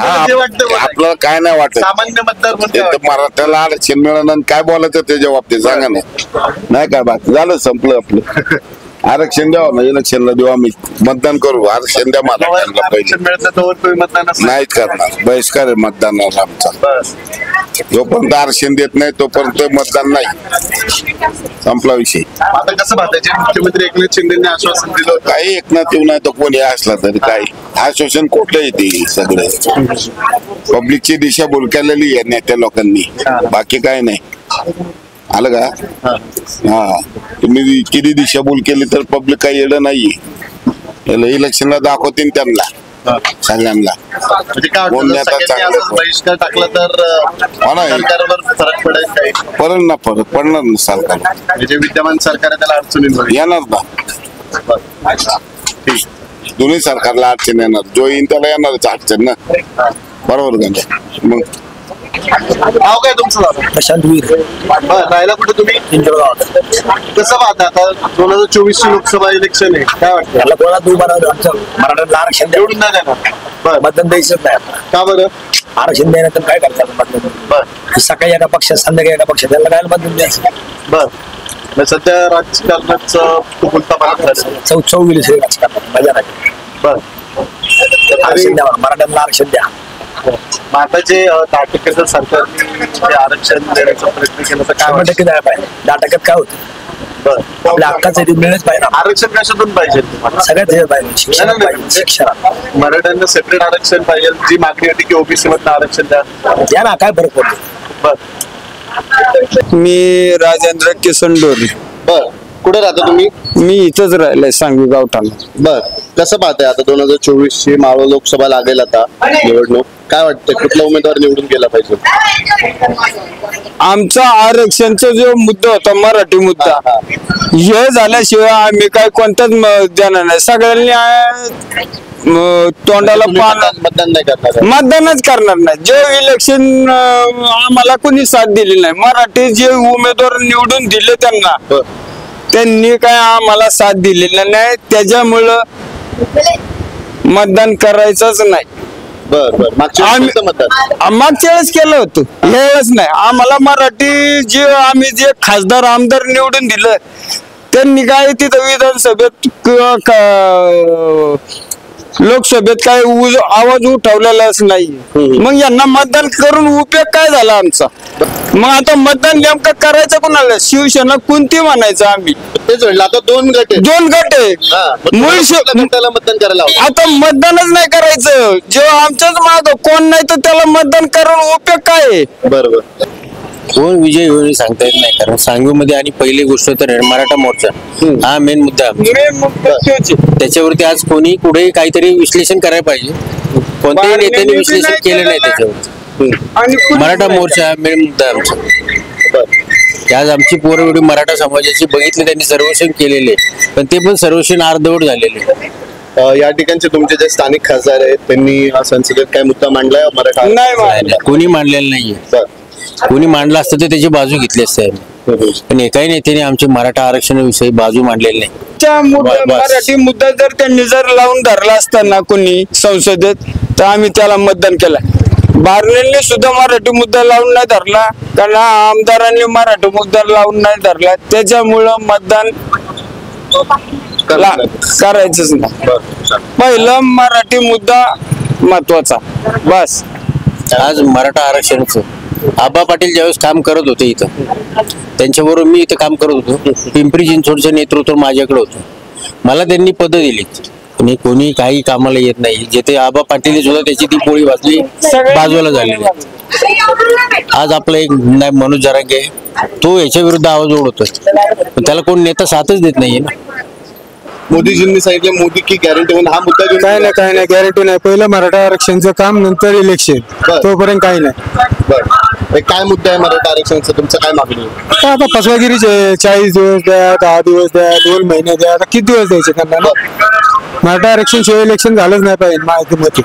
तुम्हाला जे वाटतं बघा. आपल्याला काय नाही वाटत. सामान्य मतदार म्हणून ते काय तर वाटतं? मराठ्याला आरक्षण मिळालं काय बोलायचं त्याच्या बाबतीत सांगा ना. नाही काय बाकी झालं संपलं आपलं. आरक्षण द्यावं ना, इलेक्शनला देऊ आम्ही, मतदान करू. आरक्षण द्या मराठ्यांना आरक्षण पहिले. मिळत नाही तोवर तुम्ही मतदान असं. नाहीच करणार, बहिष्कार आहे मतदानाला आमचा. बस. जोपर्यंत आरक्षण देत नाही तोपर्यंत मतदान नाही, संपला विषय. आता कसं पाहताय जे मुख्यमंत्री एकनाथ शिंदेने आश्वासन दिलं होतं काही एकनाथ येऊ नाही तर कोणी असला तरी काय आश्वासन कुठलं येते सगळं. पब्लिकची दिशा बोलकेलेली आहे नेत्या लोकांनी, बाकी काय नाही. आलं का? हा, तुम्ही किती दिशाभूल केली तर पब्लिक काही येणं नाहीये. इलेक्शनला दाखवतील त्यांना सगळ्यांना. म्हणजे काय कोण वाटतं नेता सगळ्यांनी चांगलं असंच बहिष्कार टाकला तर हो ना. सरकारवर फरक पडेल काही फरक पडणार ना सरकार. म्हणजे विद्यमान सरकार आहे त्याला अडचणी येणार ना, दोन्ही सरकारला अडचण येणार. जो येईन त्याला येणारच अडचण ना, बरोबर का नाही? मग नाव काय तुमचं दादा? प्रशांत वीर. राहायला कुठे तुम्ही? कसं पाहता आता 2024 ची लोकसभा इलेक्शन आहे, काय वाटतं? त्याला कोणाला उभा राहतो आमचं मराठ्याला आरक्षण निवडून नाही देणार. बरं. मतदान द्यायचं नाही आता. का बरं? आरक्षण द्यायला काय करतात मतदान? बरं सकाळी एका पक्षात संध्याकाळी एका पक्षात त्याला काय मतदान द्यायचं? बरं. सध्या राजकारणाचं खूप उलटापालट झालं. चौविलीस राजकारणात मजा नाही. बरं. आरक्षण द्या मराठ्यांना, आरक्षण द्या. आता जे 10% सरकारने जे आरक्षण देण्याचा प्रयत्न केला तर काय 100% द्यायला पाहिजे. 10% काय होतं? बरं. आपल्या हक्काचं ते मिळच पाहिजे. आरक्षण कशातून पाहिजे तुम्हाला? सगळ्यात हे पाहिजे, शिक्षणात पाहिजे, शिक्षणात. मराठ्यांना सेपरेट आरक्षण पाहिजे. जी मागणी होती की ओबीसी मधनं आरक्षण द्या. द्या ना, काय फरक पडतो? बरं. मी राजेंद्र किसनडोरी. बरं. कुठे राहता तुम्ही? मी इथंच राहिलोय सांगवी गावठाण. बर. कसं पाहताय आता 2024 ची मावळ लोकसभा लागेल आता निवडणूक, काय वाटतंय कुठला उमेदवार निवडून गेला पाहिजे? आमचा आरक्षणचा जो मुद्दा होता, मराठी मुद्दा, हे झाल्याशिवाय आम्ही काय कोणताच देणार नाही. सगळ्यांनी तोंडाला पान, मतदान नाही करणार. मतदानच करणार नाही. जे इलेक्शन आम्हाला कोणी साथ दिली नाही. मराठी जे उमेदवार निवडून दिले त्यांनी काय आम्हाला साथ दिलेला नाही, त्याच्यामुळं मतदान करायचंच नाही. बर. मागच्या वेळेस केलं होतं, यावेळेस नाही. आम्हाला मराठी जे आम्ही जे खासदार आमदार निवडून दिलं त्यांनी काय तिथं विधानसभेत किंवा लोकसभेत काय आवाज उठवलेलाच नाही. मग यांना मतदान करून उपयोग काय झाला आमचा? मग आता मतदान नेमकं करायचं कोणाला? शिवसेना कोणती म्हणायचं आम्ही? तेच म्हणलं आता दोन गट आहे. मूळ गटाला मतदान करायला हवं. आता मतदानच नाही करायचं. जेव्हा आमच्याच माग कोण नाही तर त्याला मतदान करून उपयोग काय आहे? बरोबर. कोण विजय होईल सांगता येत नाही, कारण सांगवीमध्ये आणि पहिली गोष्ट तर मराठा मोर्चा हा मेन मुद्दा आहे. त्याच्यावरती आज कोणी कुठेही काहीतरी विश्लेषण करायला पाहिजे. कोणत्याही नेत्याने विश्लेषण केलं नाही त्याच्यावरती. मराठा मोर्चा हा मेन मुद्दा आहे आमचा. आज आमची पोरं एवढी मराठा समाजाची बघितले, त्यांनी सर्वेक्षण केलेले, पण ते पण सर्वेक्षण अर्धवट झालेले. या ठिकाणचे तुमचे जे स्थानिक खासदार आहेत त्यांनी संसदेत काय मुद्दा मांडलाय मराठा? नाही, कोणी मांडलेलं नाहीये. कोणी मांडलं असतं तर त्याची बाजू घेतली असते, पण एकाही नेत्याने आमच्या मराठा आरक्षणाविषयी बाजू मांडलेली नाही. मराठी मुद्दा जर त्यांनी लावून धरला असताना कोणी संसदेत तर आम्ही त्याला मतदान केलं. बारलेंनी सुद्धा मराठी मुद्दा लावून नाही धरला, कारण आमदारांनी मराठी मुद्दा लावून नाही धरला, त्याच्यामुळं मतदान करायचंच नाही. पहिलं मराठी मुद्दा महत्वाचा बस. आज मराठा आरक्षणाचं आबा पाटील ज्यावेळेस काम करत होते इथं, त्यांच्याबरोबर मी इथं काम करत होतो. पिंपरी चिंचवडचं नेतृत्व माझ्याकडे होतं. मला त्यांनी पदं दिली, आणि कोणी काही कामाला येत नाही. जेथे आबा पाटील सुद्धा त्याची ती पोळी वाचली, बाजूला झालेली. आज आपला एक मनोज जरांगे तो याच्या विरुद्ध आवाज ओढतोय, पण त्याला कोण नेता साथच देत नाहीये ना. मोदीजींनी सांगितलं मोदी की गॅरंटी म्हणून हा मुद्दा घेऊन काय नाही गॅरंटी नाही. पहिलं मराठा आरक्षणचं काम, नंतर इलेक्शन, तोपर्यंत काही नाही. बरं. काय मुद्दा आहे मराठा आरक्षणाचा? तुमचं काय मागणी आहे? आता फसवागिरीचे 40 दिवस द्या, 10 दिवस द्या, 2 महिने द्या, आता किती दिवस द्यायचे त्यांना? मराठा आरक्षण शिवाय इलेक्शन झालंच नाही पाहिजे माझ्या मते.